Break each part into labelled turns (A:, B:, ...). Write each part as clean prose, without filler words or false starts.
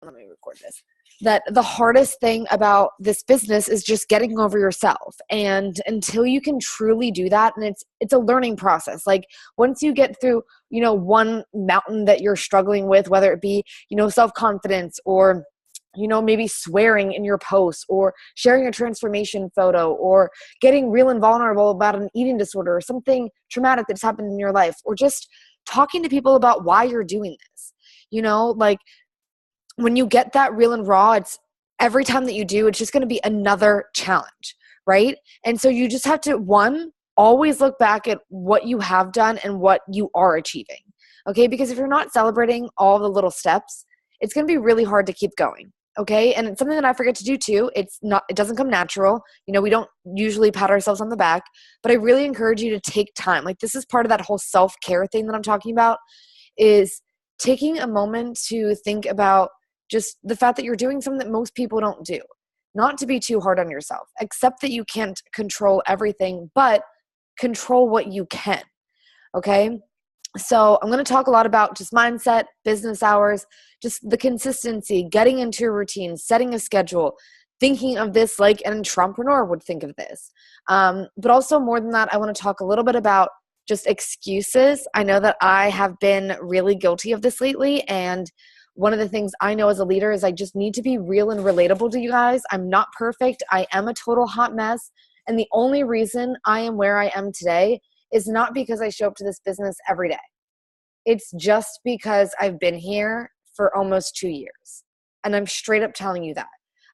A: let me record this, that the hardest thing about this business is just getting over yourself. And until you can truly do that, and it's a learning process. Like once you get through, one mountain that you're struggling with, whether it be, self-confidence or, maybe swearing in your posts or sharing a transformation photo or getting real and vulnerable about an eating disorder or something traumatic that's happened in your life, or just talking to people about why you're doing this. Like when you get that real and raw, it's every time that you do, it's just going to be another challenge, right? And so you just have to, one, always look back at what you have done and what you are achieving, okay? Because if you're not celebrating all the little steps, it's going to be really hard to keep going, okay? And it's something that I forget to do too. It doesn't come natural. We don't usually pat ourselves on the back, but I really encourage you to take time. Like this is part of that whole self-care thing that I'm talking about, is taking a moment to think about just the fact that you're doing something that most people don't do. Not to be too hard on yourself. Accept that you can't control everything, but control what you can. Okay? So I'm going to talk a lot about just mindset, business hours, just the consistency, getting into a routine, setting a schedule, thinking of this like an entrepreneur would think of this. But also more than that, I want to talk a little bit about just excuses. I know that I have been really guilty of this lately, and one of the things I know as a leader is I just need to be real and relatable to you guys. I'm not perfect. I am a total hot mess. And the only reason I am where I am today is not because I show up to this business every day. It's just because I've been here for almost 2 years. And I'm straight up telling you that.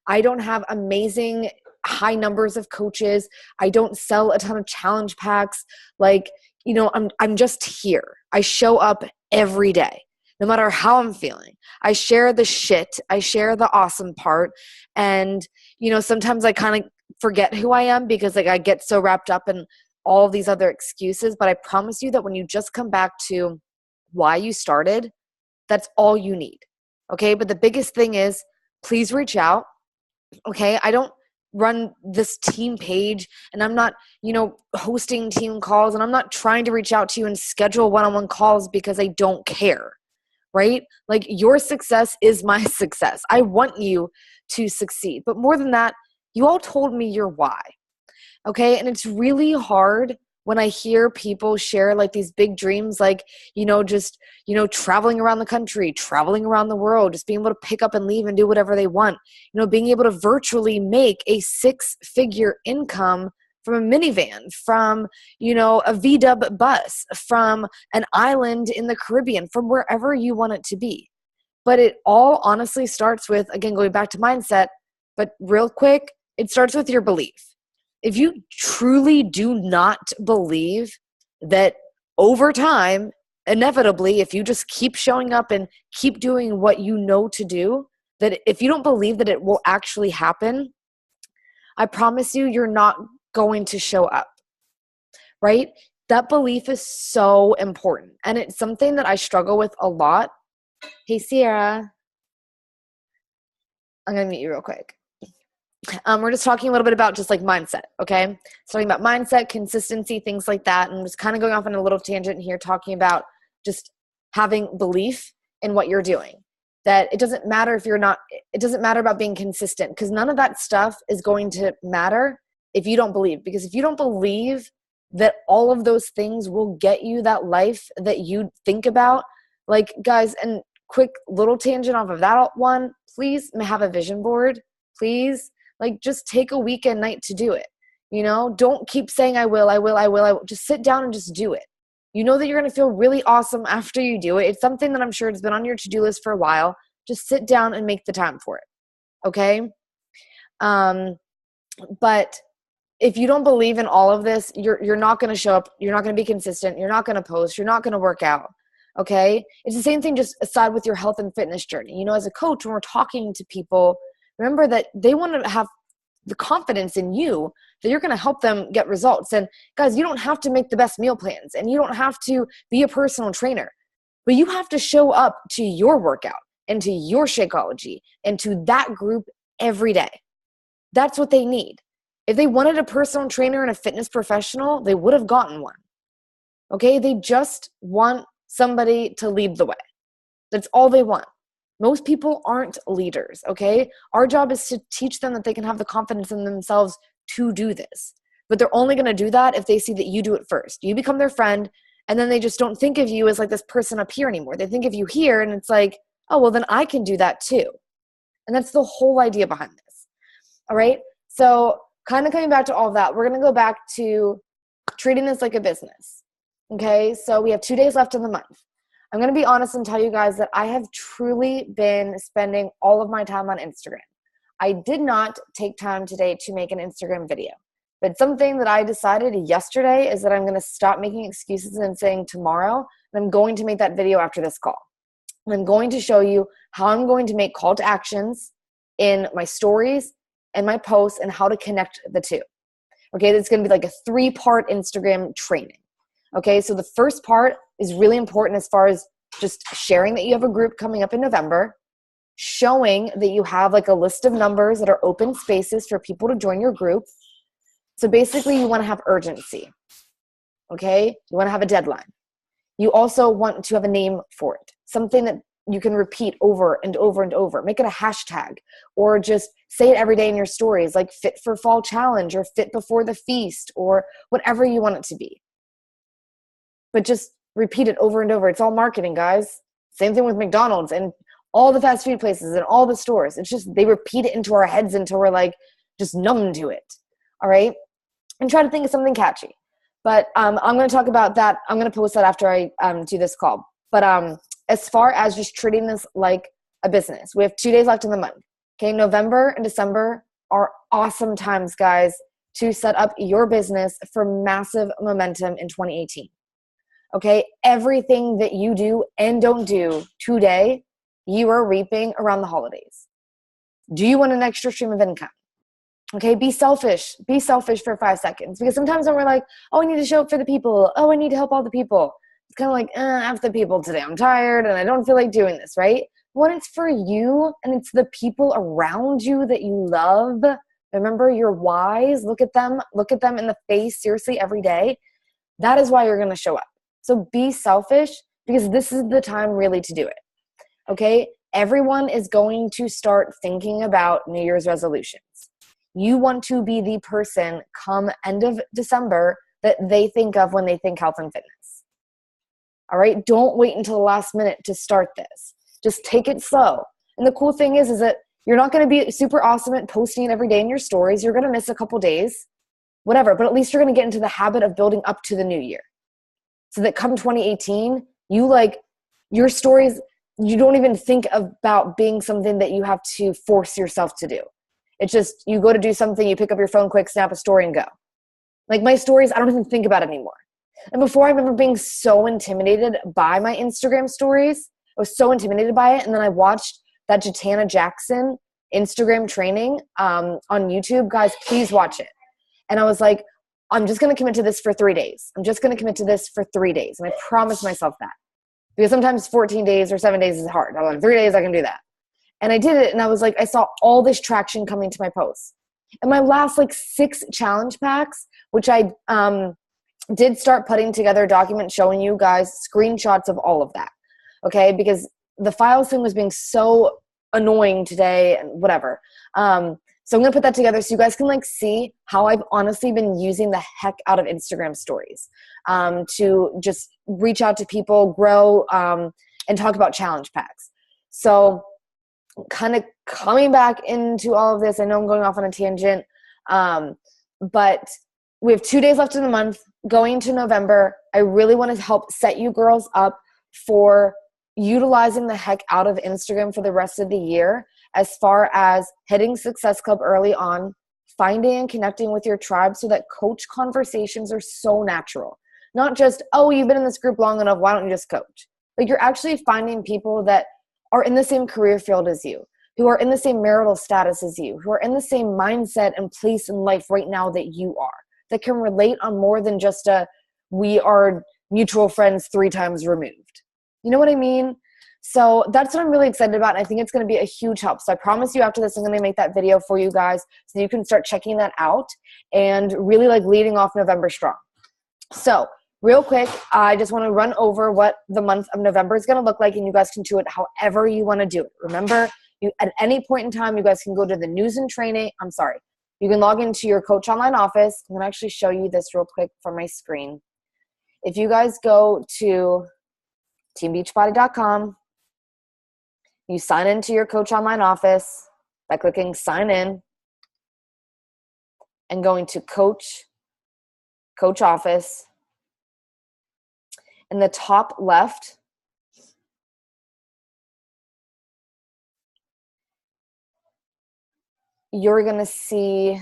A: I don't have amazing high numbers of coaches. I don't sell a ton of challenge packs. I'm just here. I show up every day. No matter how I'm feeling, I share the shit. I share the awesome part. And, sometimes I kind of forget who I am because I get so wrapped up in all of these other excuses. But I promise you that when you just come back to why you started, that's all you need. Okay. But the biggest thing is please reach out. Okay. I don't run this team page and I'm not, hosting team calls, and I'm not trying to reach out to you and schedule one-on-one calls because I don't care. Right? Like your success is my success. I want you to succeed. But more than that, you all told me your why. Okay. And it's really hard when I hear people share like these big dreams, like, traveling around the country, traveling around the world, just being able to pick up and leave and do whatever they want, being able to virtually make a 6-figure income from a minivan, from, a VW bus, from an island in the Caribbean, from wherever you want it to be. But it all honestly starts with, again, going back to mindset, but real quick, it starts with your belief. If you truly do not believe that over time, inevitably, if you just keep showing up and keep doing what you know to do, that if you don't believe that it will actually happen, I promise you, you're not going to show up, right? That belief is so important. And it's something that I struggle with a lot. Hey, Sierra. I'm going to meet you real quick. We're just talking a little bit about just like mindset, okay? Talking about mindset, consistency, things like that. And just kind of going off on a little tangent here, talking about just having belief in what you're doing. That it doesn't matter it doesn't matter about being consistent, because none of that stuff is going to matter if you don't believe. Because if you don't believe that all of those things will get you that life that you think about, like guys, and quick little tangent off of that one, please have a vision board, please. Like just take a weekend night to do it. Don't keep saying I will. Just sit down and just do it. You know that you're going to feel really awesome after you do it. It's something that I'm sure has been on your to-do list for a while. Just sit down and make the time for it. Okay? But if you don't believe in all of this, you're not going to show up. You're not going to be consistent. You're not going to post. You're not going to work out. Okay? It's the same thing just aside with your health and fitness journey. As a coach, when we're talking to people, remember that they want to have the confidence in you that you're going to help them get results. And guys, you don't have to make the best meal plans and you don't have to be a personal trainer, but you have to show up to your workout and to your Shakeology and to that group every day. That's what they need. If they wanted a personal trainer and a fitness professional, they would have gotten one. Okay? They just want somebody to lead the way. That's all they want. Most people aren't leaders, okay? Our job is to teach them that they can have the confidence in themselves to do this. But they're only going to do that if they see that you do it first. You become their friend, and then they just don't think of you as like this person up here anymore. They think of you here, and it's like, oh, well, then I can do that too. And that's the whole idea behind this. All right? So kind of coming back to all of that, we're going to go back to treating this like a business. Okay? So we have 2 days left in the month. I'm going to be honest and tell you guys that I have truly been spending all of my time on Instagram. I did not take time today to make an Instagram video. But something that I decided yesterday is that I'm going to stop making excuses and saying tomorrow, and I'm going to make that video after this call. And I'm going to show you how I'm going to make call to actions in my stories and my posts and how to connect the two. Okay, it's going to be like a 3-part Instagram training. Okay, so the first part is really important as far as just sharing that you have a group coming up in November, showing that you have like a list of numbers that are open spaces for people to join your group. So basically you want to have urgency, okay? You want to have a deadline. You also want to have a name for it, something that you can repeat over and over and over. Make it a hashtag, or just say it every day in your stories, like Fit for Fall Challenge or Fit Before the Feast, or whatever you want it to be. But just repeat it over and over. It's all marketing, guys. Same thing with McDonald's and all the fast food places and all the stores. It's just they repeat it into our heads until we're like just numb to it. All right? And try to think of something catchy. But I'm going to talk about that. I'm going to post that after I do this call. But as far as just treating this like a business, we have 2 days left in the month. Okay, November and December are awesome times, guys, to set up your business for massive momentum in 2018. Okay, everything that you do and don't do today, you are reaping around the holidays. Do you want an extra stream of income? Okay, be selfish. Be selfish for 5 seconds. Because sometimes when we're like, oh, I need to show up for the people. Oh, I need to help all the people. It's kind of like, F the people today. I'm tired and I don't feel like doing this, right? When it's for you and it's the people around you that you love, remember your whys. Look at them in the face seriously every day. That is why you're going to show up. So be selfish, because this is the time really to do it. Okay? Everyone is going to start thinking about New Year's resolutions. You want to be the person come end of December that they think of when they think health and fitness. All right? Don't wait until the last minute to start this. Just take it slow. And the cool thing is that you're not going to be super awesome at posting it every day in your stories. You're going to miss a couple days, whatever. But at least you're going to get into the habit of building up to the new year. So that come 2018, your stories, you don't even think about being something that you have to force yourself to do. It's just, you go to do something, you pick up your phone quick, snap a story and go. Like my stories, I don't even think about it anymore. And before, I remember being so intimidated by my Instagram stories. I was so intimidated by it. And then I watched that Jatana Jackson Instagram training on YouTube. Guys, please watch it. And I was like, I'm just going to commit to this for 3 days. I'm just going to commit to this for 3 days. And I promised myself that. Because sometimes 14 days or 7 days is hard. I'm like, 3 days, I can do that. And I did it. And I was like, I saw all this traction coming to my posts. And my last 6 challenge packs, which I did start putting together a document showing you guys screenshots of all of that. Okay? Because the files thing was being so annoying today and whatever. So I'm going to put that together so you guys can see how I've honestly been using the heck out of Instagram stories to just reach out to people, grow, and talk about challenge packs. So kind of coming back into all of this, I know I'm going off on a tangent, but we have 2 days left in the month going to November. I really want to help set you girls up for utilizing the heck out of Instagram for the rest of the year, as far as hitting Success Club early on, finding and connecting with your tribe so that coach conversations are so natural. Not just, oh, you've been in this group long enough, why don't you just coach? You're actually finding people that are in the same career field as you, who are in the same marital status as you, who are in the same mindset and place in life right now that you are, that can relate on more than just we are mutual friends 3 times removed. You know what I mean? So that's what I'm really excited about. And I think it's going to be a huge help. So I promise you after this, I'm going to make that video for you guys so you can start checking that out and really leading off November strong. So real quick, I just want to run over what the month of November is going to look like, and you guys can do it however you want to do it. Remember, at any point in time, you guys can go to the news and training. You can log into your Coach Online office. I'm going to actually show you this real quick from my screen. If you guys go to teambeachbody.com, you sign into your Coach Online office by clicking sign in and going to Coach office. In the top left, you're going to see,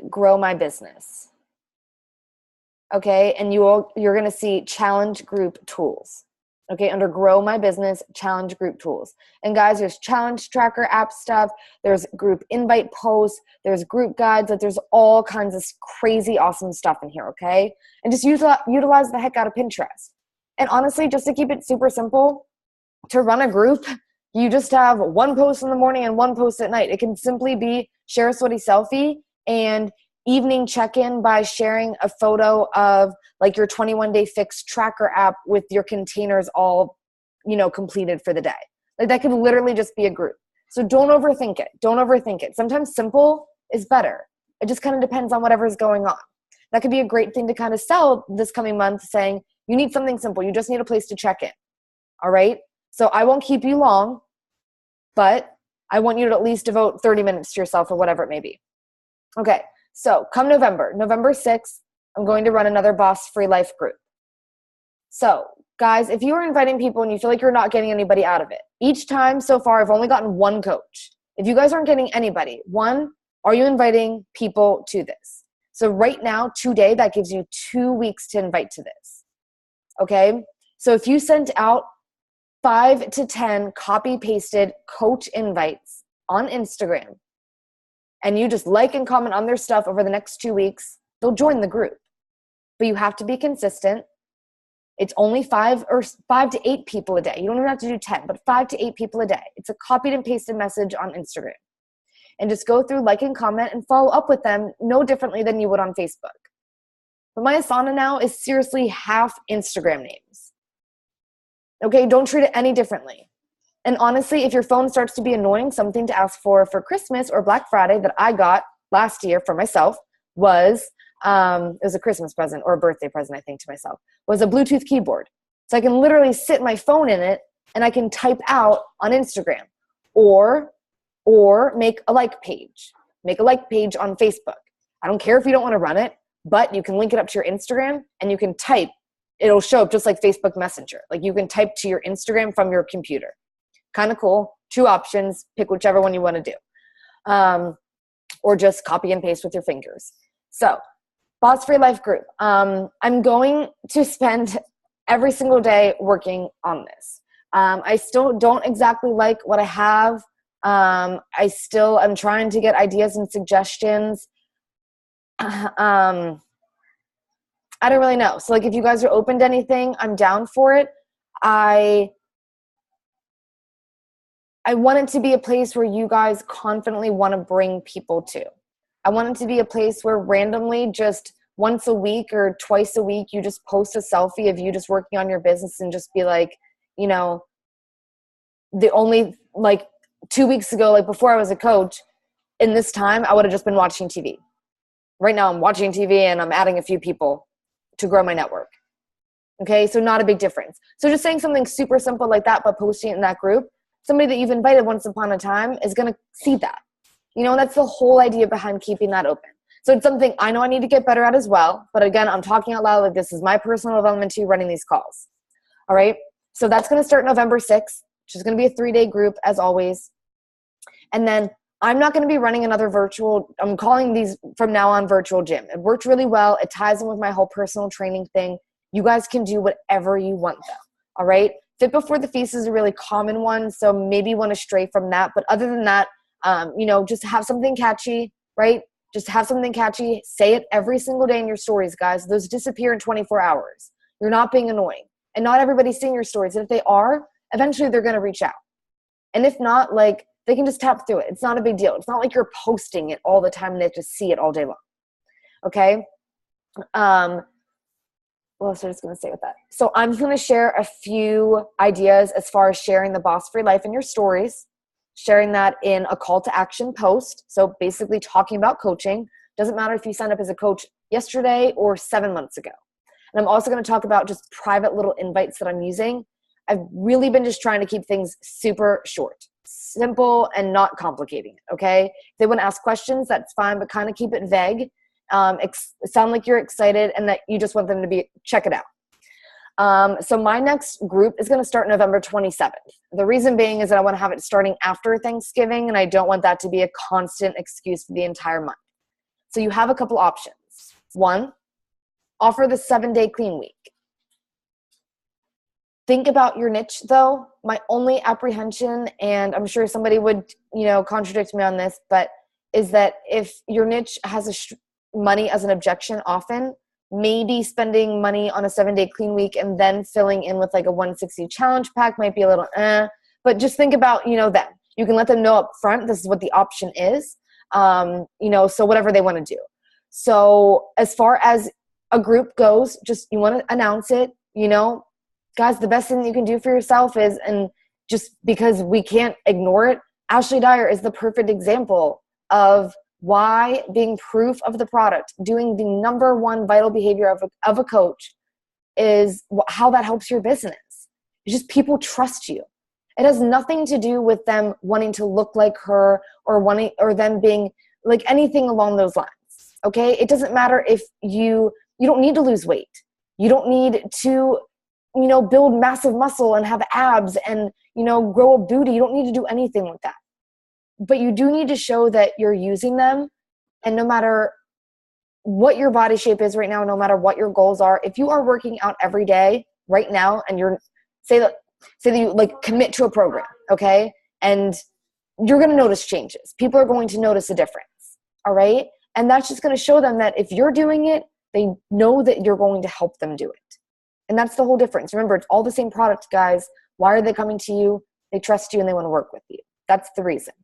A: Grow My Business. Okay, and you're going to see challenge group tools. Okay, under Grow My Business, challenge group tools. And guys, there's challenge tracker app stuff, there's group invite posts, there's group guides, there's all kinds of crazy awesome stuff in here, okay? And just utilize the heck out of Pinterest. And honestly, just to keep it super simple, to run a group, you just have one post in the morning and one post at night. It can simply be share a sweaty selfie and evening check-in by sharing a photo of like your 21-day fix tracker app with your containers all, completed for the day. Like that could literally just be a group. So don't overthink it. Sometimes simple is better. It just kind of depends on whatever's going on. That could be a great thing to kind of sell this coming month, saying you need something simple. You just need a place to check in. All right. So I won't keep you long, but I want you to at least devote 30 minutes to yourself or whatever it may be. Okay. So come November 6th, I'm going to run another Boss Free Life group. So guys, if you are inviting people and you feel like you're not getting anybody out of it, each time so far, I've only gotten one coach. If you guys aren't getting anybody, one, are you inviting people to this? So right now, today, that gives you 2 weeks to invite to this. Okay. So if you sent out 5 to 10 copy pasted coach invites on Instagram, and you just like and comment on their stuff over the next 2 weeks, they'll join the group. But you have to be consistent. It's only 5 to 8 people a day. You don't even have to do 10, but 5 to 8 people a day. It's a copied and pasted message on Instagram. And just go through, like and comment, and follow up with them no differently than you would on Facebook. But my Asana now is seriously half Instagram names. Okay, don't treat it any differently. And honestly, if your phone starts to be annoying, something to ask for Christmas or Black Friday that I got last year for myself was, it was a Christmas present or a birthday present, I think, to myself, was a Bluetooth keyboard. So I can literally sit my phone in it and I can type out on Instagram or make a like page. Make a like page on Facebook. I don't care if you don't want to run it, but you can link it up to your Instagram and you can type. It'll show up just like Facebook Messenger. Like you can type to your Instagram from your computer. Kind of cool. 2 options. Pick whichever one you want to do. Or just copy and paste with your fingers. So, Boss Free Life group. I'm going to spend every single day working on this. I still don't exactly like what I have. I'm trying to get ideas and suggestions. I don't really know. So like if you guys are open to anything, I'm down for it. I want it to be a place where you guys confidently want to bring people to. I want it to be a place where randomly just once a week or twice a week, you just post a selfie of you just working on your business and just be like, the only 2 weeks ago, like before I was a coach, in this time, I would have just been watching TV. Right now I'm watching TV and I'm adding a few people to grow my network. Okay, so not a big difference. So just saying something super simple like that, but posting it in that group, somebody that you've invited once upon a time is going to see that. That's the whole idea behind keeping that open. So it's something I know I need to get better at as well. But again, I'm talking out loud like this is my personal development to you running these calls. All right, so that's going to start November 6th, which is going to be a 3-day group as always. And then I'm not going to be running another virtual, I'm calling these from now on virtual gym. It worked really well. It ties in with my whole personal training thing. You guys can do whatever you want though. All right. Fit Before the Feast is a really common one. So maybe you want to stray from that. But other than that, just have something catchy, right? Just have something catchy. Say it every single day in your stories, guys. Those disappear in 24 hours. You're not being annoying. And not everybody's seeing your stories. And if they are, eventually they're going to reach out. And if not, they can just tap through it. It's not a big deal. It's not like you're posting it all the time and they have to see it all day long. Okay? What else I was going to say with that? So I'm going to share a few ideas as far as sharing the Boss Free Life in your stories, sharing that in a call to action post. So basically talking about coaching. Doesn't matter if you signed up as a coach yesterday or 7 months ago. And I'm also going to talk about just private little invites that I'm using. I've really been just trying to keep things super short, simple, and not complicating it, okay? If they want to ask questions, that's fine, but kind of keep it vague. Sound like you're excited and that you just want them to check it out. So my next group is going to start November 27th. The reason being is that I want to have it starting after Thanksgiving, and I don't want that to be a constant excuse for the entire month. So you have a couple options. One, offer the 7-day clean week. Think about your niche though. My only apprehension, and I'm sure somebody would, contradict me on this, but is that if your niche has money as an objection often, maybe spending money on a 7-day clean week and then filling in with like a 160 challenge pack might be a little but just think about, them. You can let them know up front, this is what the option is, so whatever they want to do. So as far as a group goes, just you want to announce it, guys, the best thing that you can do for yourself is, and just because we can't ignore it, Ashley Dyer is the perfect example of why being proof of the product, doing the number one vital behavior of a coach is how that helps your business. It's just people trust you. It has nothing to do with them wanting to look like her or them being like anything along those lines. Okay. It doesn't matter if you don't need to lose weight. You don't need to, build massive muscle and have abs and, grow a booty. You don't need to do anything like that. But you do need to show that you're using them. And no matter what your body shape is right now, no matter what your goals are, if you are working out every day right now and you're say that you like commit to a program, okay? And you're going to notice changes. People are going to notice a difference. All right? And that's just going to show them that if you're doing it, they know that you're going to help them do it. And that's the whole difference. Remember, it's all the same product, guys. Why are they coming to you? They trust you and they want to work with you. That's the reason.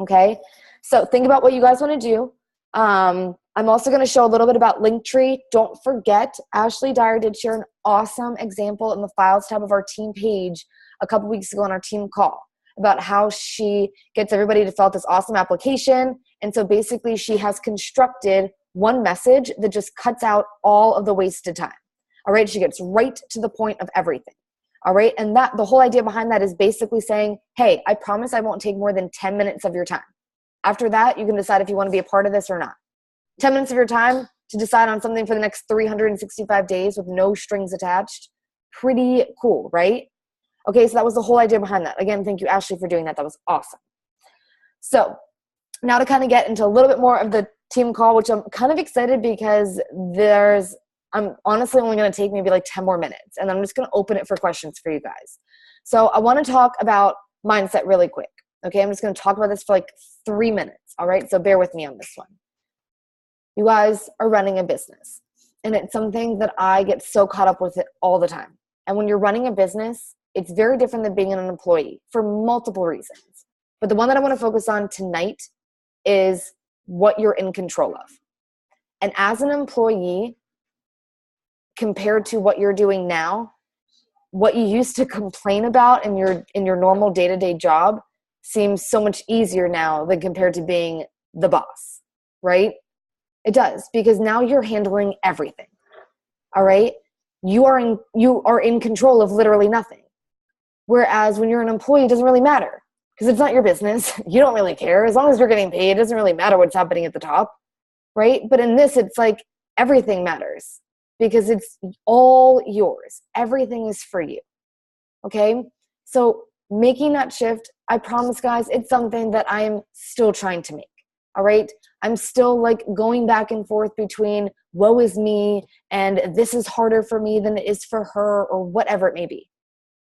A: Okay? So think about what you guys want to do. I'm also going to show a little bit about Linktree. Don't forget, Ashley Dyer did share an awesome example in the Files tab of our team page a couple weeks ago on our team call about how she gets everybody to fill out this awesome application. And so basically she has constructed one message that just cuts out all of the wasted time. All right. She gets right to the point of everything. All right. And that the whole idea behind that is basically saying, hey, I promise I won't take more than 10 minutes of your time. After that, you can decide if you want to be a part of this or not. 10 minutes of your time to decide on something for the next 365 days with no strings attached. Pretty cool, right? Okay, so that was the whole idea behind that. Again, thank you, Ashley, for doing that. That was awesome. So now to kind of get into a little bit more of the team call, which I'm kind of excited because I'm honestly only going to take maybe like 10 more minutes, and I'm just going to open it for questions for you guys. So I want to talk about mindset really quick. Okay, I'm just going to talk about this for like 3 minutes. All right, so bear with me on this one. You guys are running a business, and it's something that I get so caught up with it all the time. And when you're running a business, it's very different than being an employee for multiple reasons. But the one that I want to focus on tonight is what you're in control of. And as an employee, compared to what you're doing now, what you used to complain about in your normal day-to-day job seems so much easier now than compared to being the boss, right? It does, because now you're handling everything. All right? You are in control of literally nothing. Whereas when you're an employee, it doesn't really matter because it's not your business. You don't really care. As long as you're getting paid, it doesn't really matter what's happening at the top, right? But in this, it's like everything matters because it's all yours. Everything is for you, okay? So making that shift, I promise, guys, it's something that I am still trying to make, all right? I'm still like going back and forth between woe is me and this is harder for me than it is for her or whatever it may be.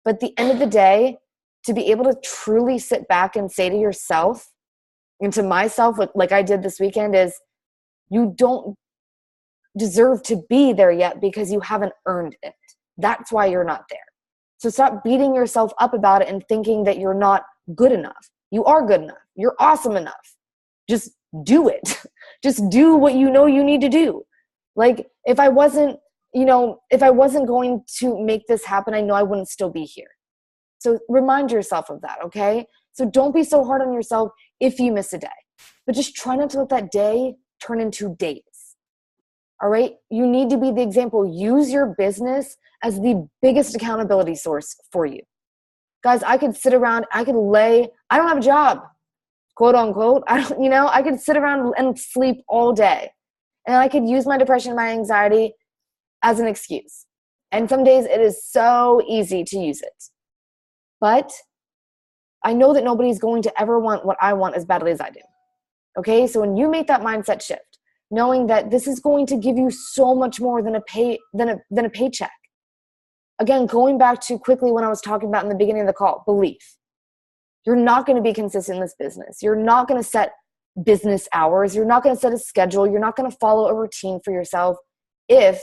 A: But at the end of the day, to be able to truly sit back and say to yourself and to myself, like I did this weekend, is you don't deserve to be there yet because you haven't earned it. That's why you're not there. So stop beating yourself up about it and thinking that you're not good enough. You are good enough. You're awesome enough. Just do it. Just do what you know you need to do. Like if I wasn't going to make this happen, I know I wouldn't still be here. So remind yourself of that, okay? So don't be so hard on yourself if you miss a day, but just try not to let that day turn into days. All right? You need to be the example. Use your business as the biggest accountability source for you. Guys, I could sit around, I don't have a job, quote unquote. I could sit around and sleep all day. And I could use my depression, my anxiety as an excuse. And some days it is so easy to use it. But I know that nobody's going to ever want what I want as badly as I do. Okay? So when you make that mindset shift, knowing that this is going to give you so much more than a paycheck. Again, going back to quickly when I was talking about in the beginning of the call, belief. You're not going to be consistent in this business. You're not going to set business hours. You're not going to set a schedule. You're not going to follow a routine for yourself if,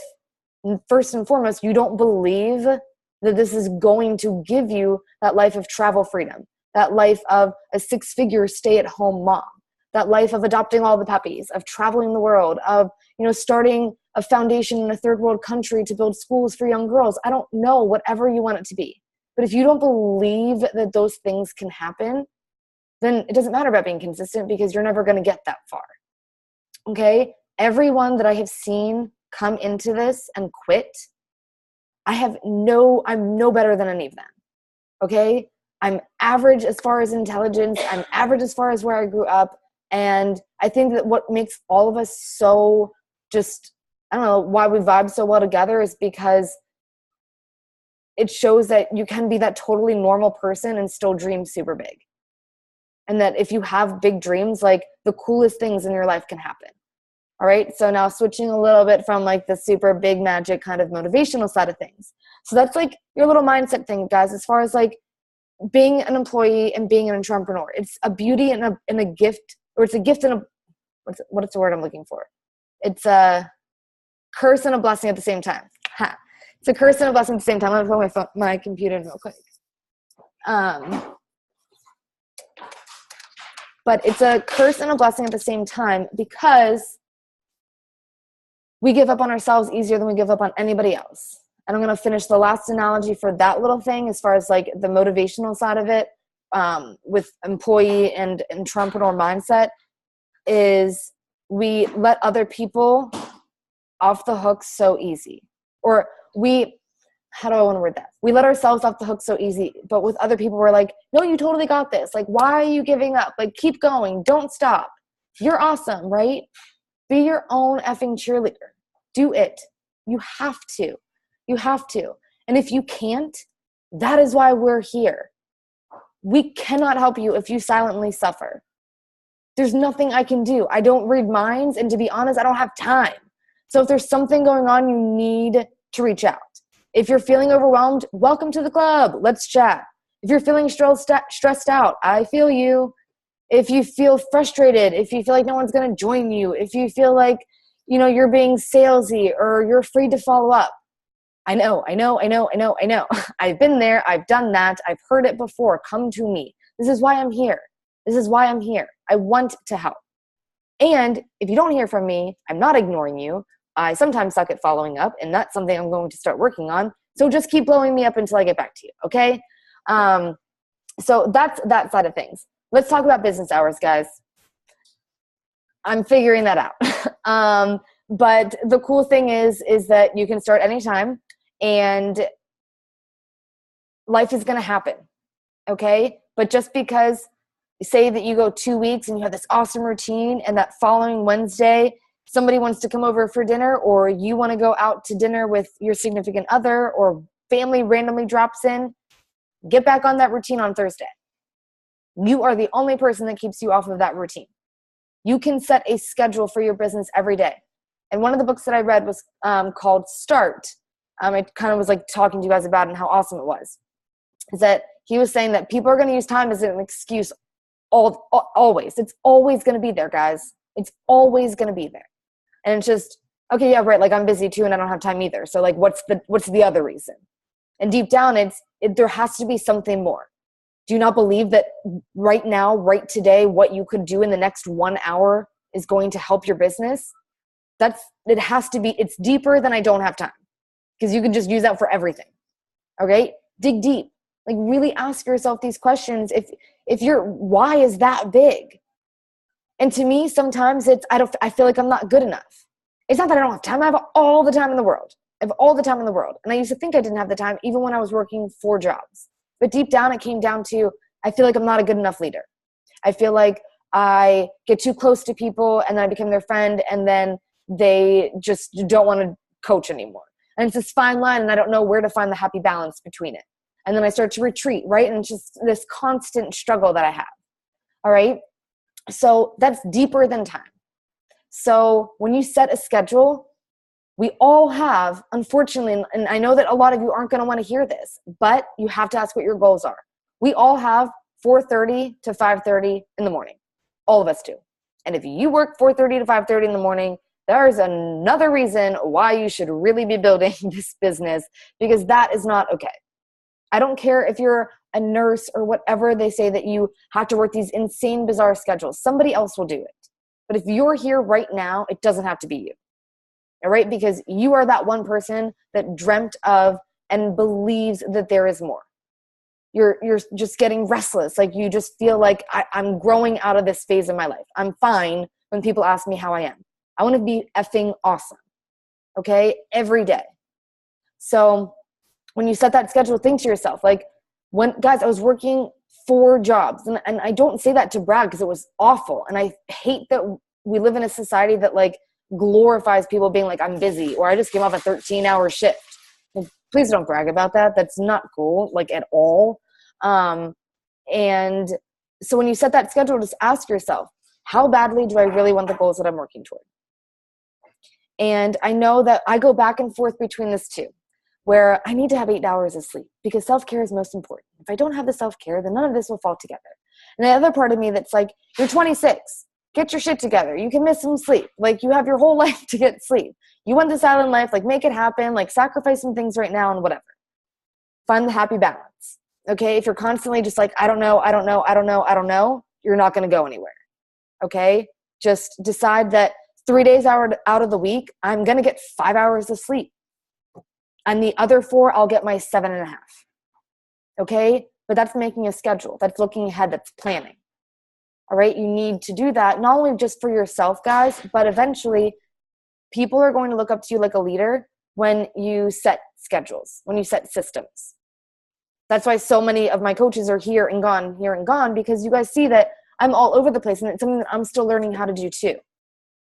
A: first and foremost, you don't believe that this is going to give you that life of travel freedom, that life of a 6-figure stay-at-home mom, that life of adopting all the puppies, of traveling the world, of starting a foundation in a third world country to build schools for young girls. I don't know, whatever you want it to be. But if you don't believe that those things can happen, then it doesn't matter about being consistent because you're never going to get that far. Okay? Everyone that I have seen come into this and quit, I'm no better than any of them. Okay? I'm average as far as intelligence. I'm average as far as where I grew up. And I think that what makes all of us so I don't know why we vibe so well together is because it shows that you can be that totally normal person and still dream super big. And that if you have big dreams, like the coolest things in your life can happen. All right. So now switching a little bit from like the super big magic kind of motivational side of things. So that's like your little mindset thing, guys, as far as like being an employee and being an entrepreneur. It's a beauty and a gift, or it's a gift and what's the word I'm looking for? It's a curse and a blessing at the same time. It's a curse and a blessing at the same time. I'm going to put my computer in real quick. But it's a curse and a blessing at the same time because we give up on ourselves easier than we give up on anybody else. And I'm going to finish the last analogy for that little thing as far as like the motivational side of it with employee and entrepreneur mindset is we let other people off the hook so easy. Or how do I want to word that? We let ourselves off the hook so easy, but with other people we're like, no, you totally got this. Like, why are you giving up? Like, keep going. Don't stop. You're awesome, right? Be your own effing cheerleader. Do it. You have to. You have to. And if you can't, that is why we're here. We cannot help you if you silently suffer. There's nothing I can do. I don't read minds, and to be honest, I don't have time. So if there's something going on, you need to reach out. If you're feeling overwhelmed, welcome to the club. Let's chat. If you're feeling stressed out, I feel you. If you feel frustrated, if you feel like no one's going to join you, if you feel like, you're being salesy or you're afraid to follow up. I know. I've been there. I've done that. I've heard it before. Come to me. This is why I'm here. I want to help. And if you don't hear from me, I'm not ignoring you. I sometimes suck at following up, and that's something I'm going to start working on. So just keep blowing me up until I get back to you, okay? So that's that side of things. Let's talk about business hours, guys. I'm figuring that out. But the cool thing is that you can start anytime, and life is going to happen, okay? But just because, say that you go 2 weeks and you have this awesome routine, and that following Wednesday, somebody wants to come over for dinner, or you want to go out to dinner with your significant other, or family randomly drops in, get back on that routine on Thursday. You are the only person that keeps you off of that routine. You can set a schedule for your business every day. And one of the books that I read was called Start. I kind of was like talking to you guys about it and how awesome it was. Is that he was saying that people are going to use time as an excuse always. It's always going to be there, guys. It's always going to be there. And it's just, okay, yeah, right, like I'm busy too and I don't have time either. So like what's the other reason? And deep down there has to be something more. Do you not believe that right now, right today, what you could do in the next 1 hour is going to help your business? It has to be, it's deeper than I don't have time, because you can just use that for everything. Okay. Dig deep, like really ask yourself these questions. If your why is that big. And to me, sometimes I feel like I'm not good enough. It's not that I don't have time. I have all the time in the world. I have all the time in the world. And I used to think I didn't have the time even when I was working 4 jobs. But deep down, it came down to, I feel like I'm not a good enough leader. I feel like I get too close to people and then I become their friend and then they just don't want to coach anymore. And it's this fine line and I don't know where to find the happy balance between it. And then I start to retreat, right? And it's just this constant struggle that I have. All right. So that's deeper than time. So when you set a schedule, we all have, unfortunately, and I know that a lot of you aren't going to want to hear this, but you have to ask what your goals are. We all have 4:30 to 5:30 in the morning. All of us do. And if you work 4:30 to 5:30 in the morning, there's another reason why you should really be building this business, because that is not okay. I don't care if you're a nurse or whatever they say that you have to work these insane, bizarre schedules. Somebody else will do it. But if you're here right now, it doesn't have to be you. All right? Because you are that one person that dreamt of and believes that there is more. You're just getting restless. Like you just feel like I'm growing out of this phase of my life. I'm fine when people ask me how I am. I want to be effing awesome. Okay? Every day. So when you set that schedule, think to yourself, like, guys, I was working 4 jobs, and I don't say that to brag because it was awful. And I hate that we live in a society that like glorifies people being like, I'm busy, or I just came off a 13-hour shift. Well, please don't brag about that. That's not cool, like at all. And so when you set that schedule, just ask yourself, how badly do I really want the goals that I'm working toward? And I know that I go back and forth between this too, where I need to have 8 hours of sleep because self-care is most important. If I don't have the self-care, then none of this will fall together. And the other part of me that's like, you're 26, get your shit together. You can miss some sleep. Like you have your whole life to get sleep. You want this island life, like make it happen, like sacrifice some things right now and whatever. Find the happy balance. Okay. If you're constantly just like, I don't know, you're not going to go anywhere. Okay. Just decide that 3 days out of the week, I'm going to get 5 hours of sleep. And the other 4, I'll get my 7.5. Okay? But that's making a schedule. That's looking ahead. That's planning. All right? You need to do that, not only just for yourself, guys, but eventually people are going to look up to you like a leader when you set schedules, when you set systems. That's why so many of my coaches are here and gone, because you guys see that I'm all over the place, and it's something that I'm still learning how to do too.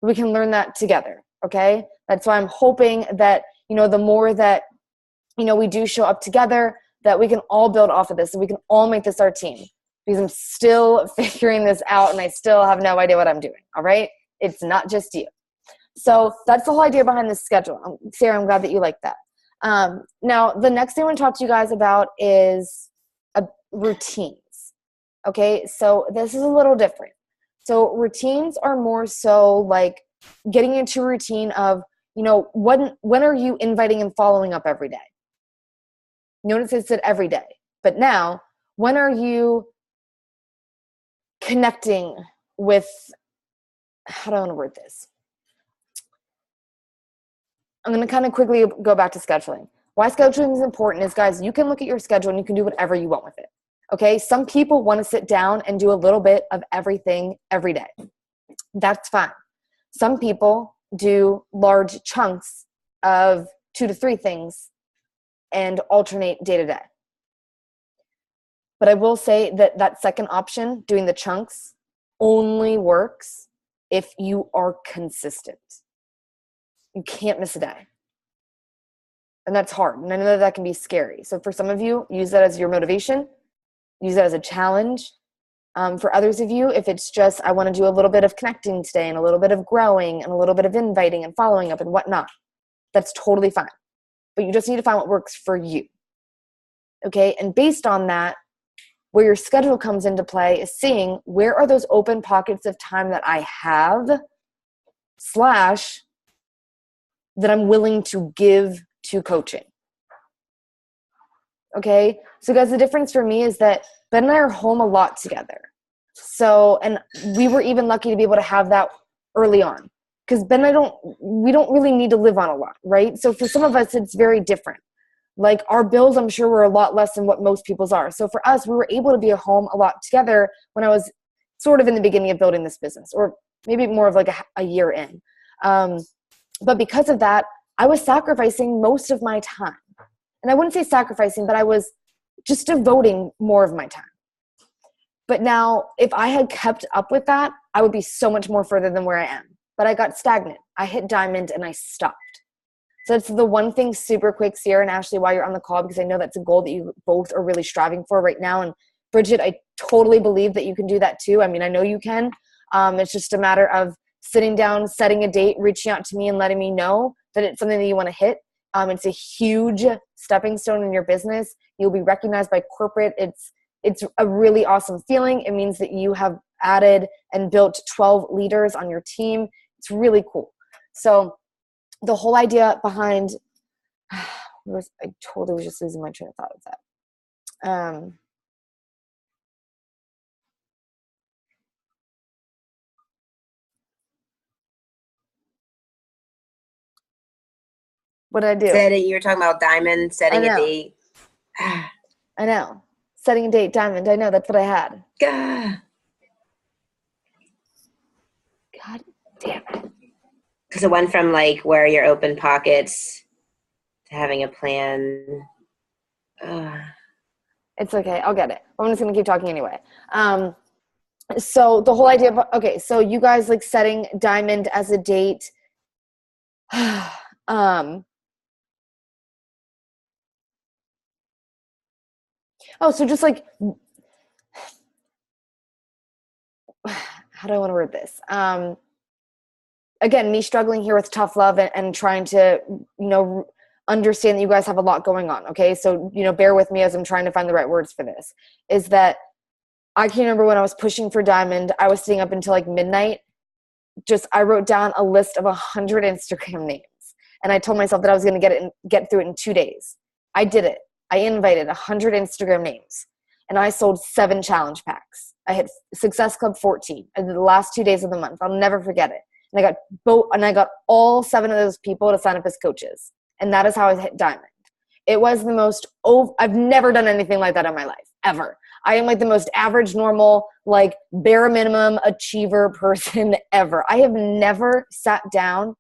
A: We can learn that together. Okay? That's why I'm hoping that, the more that, we do show up together, that we can all build off of this and we can all make this our team, because I'm still figuring this out and I still have no idea what I'm doing. All right. It's not just you. So that's the whole idea behind this schedule. Sarah, I'm glad that you like that. Now the next thing I want to talk to you guys about is routines. Okay. So this is a little different. So routines are more so like getting into a routine of, when are you inviting and following up every day? Notice it said every day. But now, when are you connecting with, how do I want to word this? I'm going to kind of quickly go back to scheduling. Why scheduling is important is, guys, you can look at your schedule and you can do whatever you want with it. Okay? Some people want to sit down and do a little bit of everything every day. That's fine. Some people do large chunks of 2 to 3 things and alternate day to day. But I will say that second option, doing the chunks, only works if you are consistent. You can't miss a day. And that's hard. And I know that can be scary. So for some of you, use that as your motivation. Use that as a challenge. For others of you, if it's just, I want to do a little bit of connecting today and a little bit of growing and a little bit of inviting and following up and whatnot, that's totally fine. But you just need to find what works for you. Okay? And based on that, where your schedule comes into play is seeing where are those open pockets of time that I have / that I'm willing to give to coaching. Okay? So guys, the difference for me is that Ben and I are home a lot together. So, and we were even lucky to be able to have that early on. because Ben and I we don't really need to live on a lot, right? So for some of us, it's very different. Like our bills, I'm sure, were a lot less than what most people's are. So for us, we were able to be at home a lot together when I was sort of in the beginning of building this business, or maybe more of like a year in. But because of that, I was sacrificing most of my time. And I wouldn't say sacrificing, but I was just devoting more of my time. But now, if I had kept up with that, I would be so much more further than where I am. But I got stagnant. I hit diamond and I stopped. So that's the one thing super quick, Sierra and Ashley, while you're on the call, because I know that's a goal that you both are really striving for right now. And Bridget, I totally believe that you can do that too. I mean, I know you can. It's just a matter of sitting down, setting a date, reaching out to me and letting me know that it's something that you want to hit. It's a huge stepping stone in your business. You'll be recognized by corporate. It's a really awesome feeling. It means that you have added and built 12 leaders on your team. It's really cool. So the whole idea behind, I totally was just losing my train of thought with that. What did I do?
B: Said it. You were talking about diamond, setting a date.
A: I know. Setting a date, diamond. I know. That's what I had. God damn it.
B: Because it went from like where your open pockets to having a plan.
A: It's okay. I'll get it. I'm just going to keep talking anyway. So the whole idea of, okay, so you guys like setting diamond as a date. So just like, how do I want to word this? Again, me struggling here with tough love and trying to, understand that you guys have a lot going on. Okay. So, bear with me as I'm trying to find the right words for this, is that I can remember when I was pushing for diamond, I was staying up until like midnight. I wrote down a list of 100 Instagram names and I told myself that I was going to get through it in 2 days. I did it. I invited 100 Instagram names and I sold 7 challenge packs. I hit Success Club 14 in the last 2 days of the month. I'll never forget it. And I got all 7 of those people to sign up as coaches. And that is how I hit diamond. It was the most, I've never done anything like that in my life, ever. I am like the most average, normal, like bare minimum achiever person ever. I have never sat down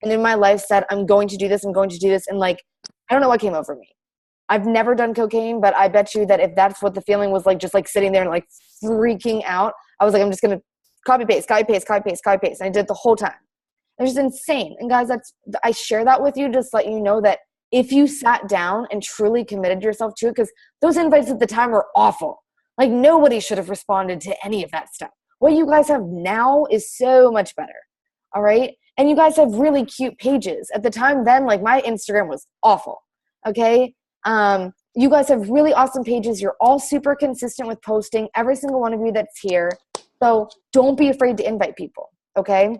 A: and in my life said, I'm going to do this. And like, I don't know what came over me. I've never done cocaine, but I bet you that if that's what the feeling was like, just like sitting there and like freaking out, I was like, I'm just going to copy paste. And I did it the whole time. It was just insane. And guys, I share that with you just to let you know that if you sat down and truly committed yourself to it, because those invites at the time were awful. Like nobody should have responded to any of that stuff. What you guys have now is so much better. All right. And you guys have really cute pages. At the time then, like my Instagram was awful. Okay. You guys have really awesome pages. You're all super consistent with posting, every single one of you that's here. So don't be afraid to invite people. Okay.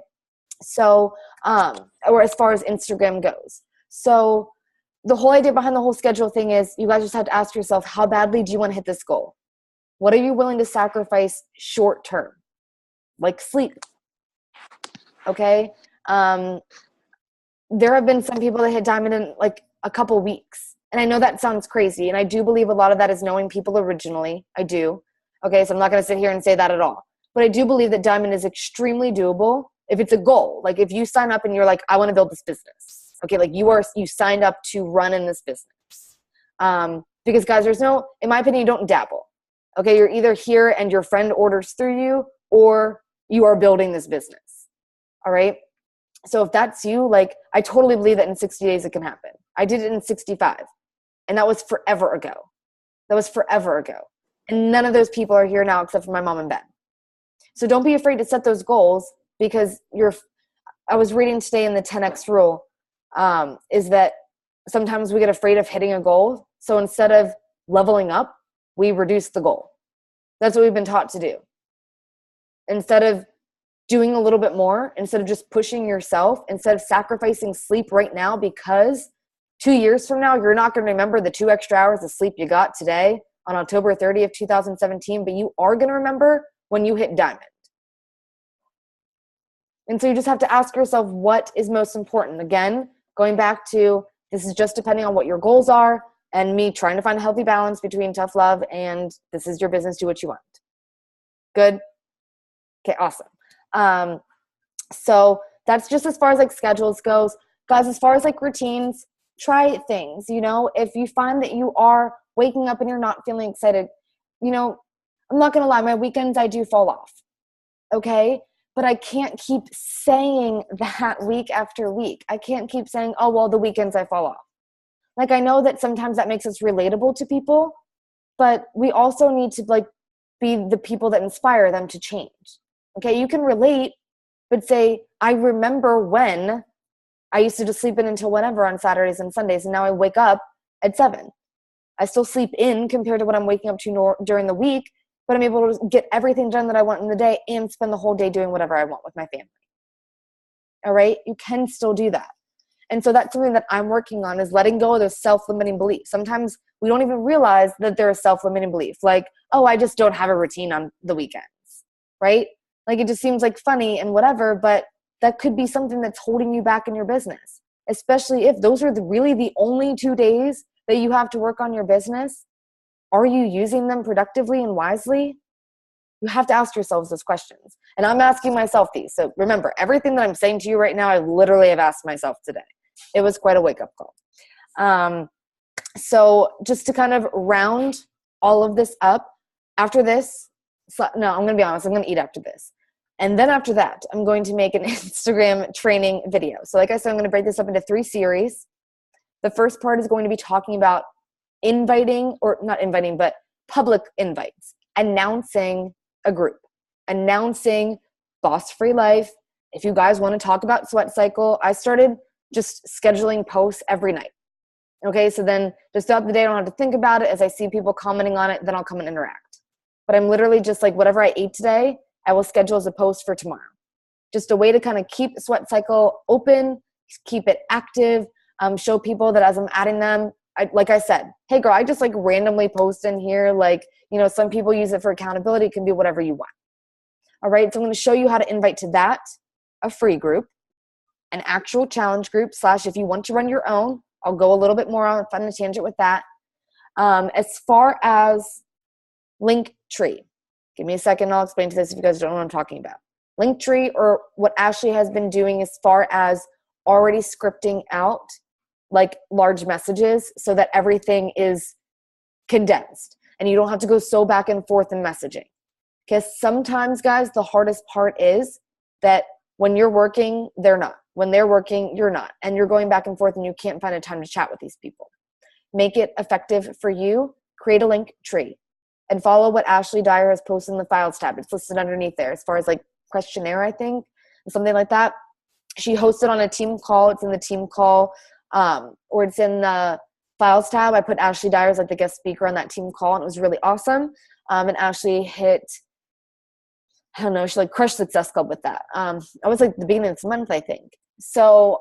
A: So, or as far as Instagram goes. So the whole idea behind the whole schedule thing is you guys just have to ask yourself, how badly do you want to hit this goal? What are you willing to sacrifice short term? Like sleep. Okay. There have been some people that hit diamond in like a couple weeks. And I know that sounds crazy. And I do believe a lot of that is knowing people originally. I do. Okay. So I'm not going to sit here and say that at all. But I do believe that diamond is extremely doable if it's a goal. Like if you sign up and you're like, I want to build this business. Okay. Like you signed up to run in this business. Because guys, in my opinion, you don't dabble. Okay. You're either here and your friend orders through you or you are building this business. All right. So if that's you, like I totally believe that in 60 days it can happen. I did it in 65 and that was forever ago. And none of those people are here now except for my mom and Ben. So don't be afraid to set those goals because I was reading today in the 10X rule is that sometimes we get afraid of hitting a goal. So instead of leveling up, we reduce the goal. That's what we've been taught to do. Instead of doing a little bit more, instead of just pushing yourself, instead of sacrificing sleep right now, because 2 years from now, you're not going to remember the 2 extra hours of sleep you got today on October 30th, 2017, but you are going to remember when you hit diamond. And so you just have to ask yourself what is most important. Again, going back to this is just depending on what your goals are and me trying to find a healthy balance between tough love and this is your business, do what you want. Good? Okay, awesome. So that's just as far as like schedules goes. Guys, as far as like routines, try things. If you find that you are waking up and you're not feeling excited, I'm not going to lie, my weekends I do fall off. Okay? But I can't keep saying that week after week. I can't keep saying, oh, well, the weekends I fall off. Like, I know that sometimes that makes us relatable to people, but we also need to like be the people that inspire them to change. Okay? You can relate, but say, I remember when I used to just sleep in until whenever on Saturdays and Sundays, and now I wake up at 7. I still sleep in compared to what I'm waking up to during the week, but I'm able to get everything done that I want in the day and spend the whole day doing whatever I want with my family. All right? You can still do that. And so that's something that I'm working on, is letting go of those self-limiting beliefs. Sometimes we don't even realize that they're a self-limiting belief. Like, oh, I just don't have a routine on the weekends, right? Like, it just seems like funny and whatever, but that could be something that's holding you back in your business, especially if those are really the only 2 days that you have to work on your business. Are you using them productively and wisely? You have to ask yourselves those questions. And I'm asking myself these. So remember, everything that I'm saying to you right now, I literally have asked myself today. It was quite a wake-up call. So just to kind of round all of this up, after this, I'm going to be honest, I'm going to eat after this. And then after that, I'm going to make an Instagram training video. So like I said, I'm going to break this up into 3 series. The first part is going to be talking about but public invites, announcing a group, announcing Boss Free Life. If you guys want to talk about Sweat Cycle, I started just scheduling posts every night. Okay, so then just throughout the day, I don't have to think about it. As I see people commenting on it, then I'll come and interact. But I'm literally just like, whatever I ate today, I will schedule as a post for tomorrow. Just a way to kind of keep the Sweat Cycle open, keep it active, show people that as I'm adding them, like I said, hey girl, I just like randomly post in here. Like, some people use it for accountability. It can be whatever you want. All right. So I'm going to show you how to invite to that, a free group, an actual challenge group / if you want to run your own, I'll go a little bit more on a tangent with that. As far as Linktree, give me a second. I'll explain to this if you guys don't know what I'm talking about. Linktree, or what Ashley has been doing as far as already scripting out like large messages so that everything is condensed and you don't have to go so back and forth in messaging. Because sometimes, guys, the hardest part is that when you're working, they're not. When they're working, you're not. And you're going back and forth and you can't find a time to chat with these people. Make it effective for you. Create a Linktree and follow what Ashley Dyer has posted in the files tab. It's listed underneath there as far as like questionnaire, I think, something like that. She hosted on a team call. It's in the team call, or it's in the files tab. I put Ashley Dyer as like the guest speaker on that team call, and it was really awesome. And Ashley hit, I don't know, she like crushed Success Club with that. I was like the beginning of this month, I think. So,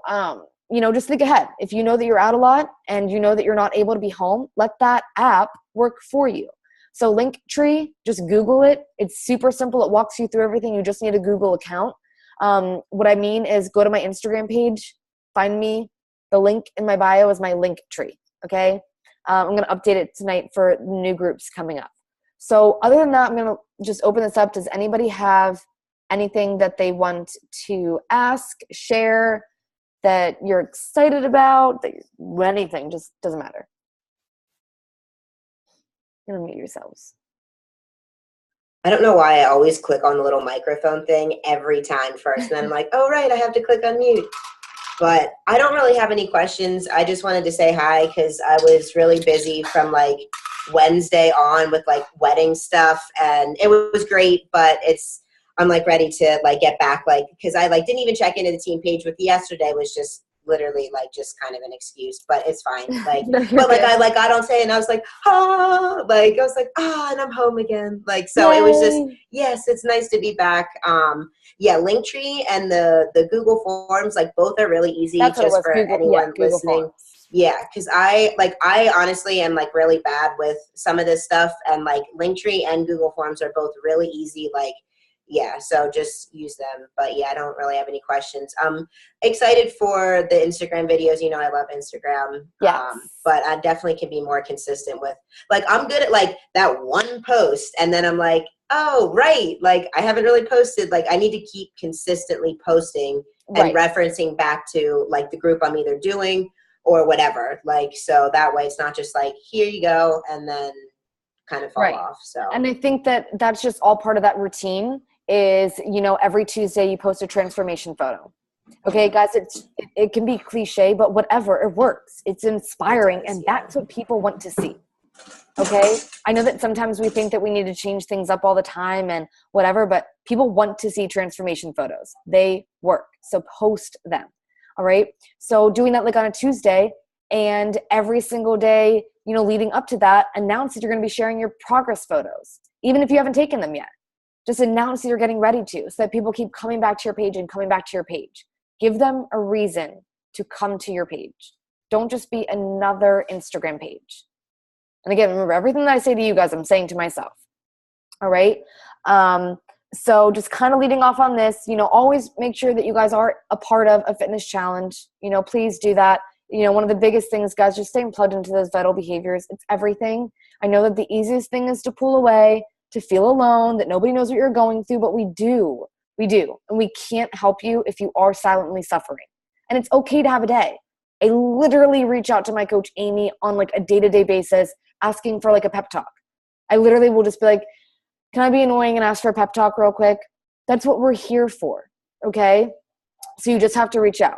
A: just think ahead. If you know that you're out a lot and you know that you're not able to be home, let that app work for you. So Linktree, just Google it. It's super simple. It walks you through everything. You just need a Google account. What I mean is go to my Instagram page, find me. The link in my bio is my Linktree, okay? I'm going to update it tonight for new groups coming up. So other than that, I'm going to just open this up. Does anybody have anything that they want to ask, share, that you're excited about, anything, just doesn't matter. You're going to mute yourselves.
B: I don't know why I always click on the little microphone thing every time first. And then I'm like, oh, right, I have to click on mute. But I don't really have any questions. I just wanted to say hi because I was really busy from like Wednesday on with like wedding stuff. And it was great, but I'm like ready to like get back, like, because I like didn't even check into the team page with yesterday was just literally like just kind of an excuse, but it's fine. Like, no, but like I like got on say and I was like, and I'm home again. Like, so Yay. It was just, yes, it's nice to be back. Yeah, Linktree and the Google Forms, like both are really easy. That's just for Google, anyone listening. Forms. Yeah, because I honestly am like really bad with some of this stuff, and like Linktree and Google Forms are both really easy. Like yeah, so just use them. But yeah, I don't really have any questions. I'm excited for the Instagram videos. You know, I love Instagram.
A: Yes.
B: But I definitely can be more consistent with, like, I'm good at like that one post, and then I'm like, oh, right, like I haven't really posted. Like, I need to keep consistently posting and referencing back to like the group I'm either doing or whatever. Like, so that way it's not just like, here you go, and then kind of fall off. So,
A: and I think that that's just all part of that routine is, you know, every Tuesday you post a transformation photo. Okay, guys, it can be cliche, but whatever, it works. It's inspiring, and that's what people want to see. Okay, I know that sometimes we think that we need to change things up all the time and whatever, but people want to see transformation photos. They work, so post them. All right, so doing that like on a Tuesday, and every single day, you know, leading up to that, announce that you're going to be sharing your progress photos, even if you haven't taken them yet. Just announce that you're getting ready to, so that people keep coming back to your page and coming back to your page. Give them a reason to come to your page. Don't just be another Instagram page. And again, remember, everything that I say to you guys, I'm saying to myself. All right? So just kind of leading off on this, you know, always make sure that you guys are a part of a fitness challenge. You know, please do that. You know, one of the biggest things, guys, just staying plugged into those vital behaviors. It's everything. I know that the easiest thing is to pull away, to feel alone, that nobody knows what you're going through, but we do. We do. And we can't help you if you are silently suffering. And it's okay to have a day. I literally reach out to my coach, Amy, on like a day-to-day basis, asking for like a pep talk. I literally will just be like, can I be annoying and ask for a pep talk real quick? That's what we're here for. Okay. So you just have to reach out.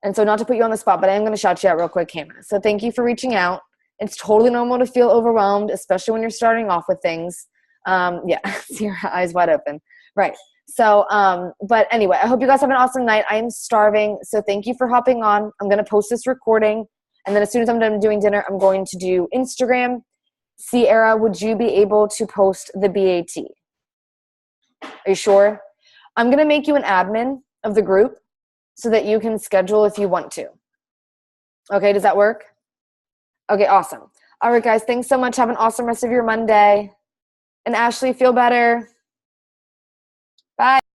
A: And so not to put you on the spot, but I am going to shout you out real quick, Hannah. So thank you for reaching out. It's totally normal to feel overwhelmed, especially when you're starting off with things. Yeah. See your eyes wide open. Right. So, but anyway, I hope you guys have an awesome night. I am starving. So thank you for hopping on. I'm going to post this recording. And then as soon as I'm done doing dinner, I'm going to do Instagram. Sierra, would you be able to post the BAT? Are you sure? I'm going to make you an admin of the group so that you can schedule if you want to. Okay, does that work? Okay, awesome. All right, guys, thanks so much. Have an awesome rest of your Monday. And Ashley, feel better.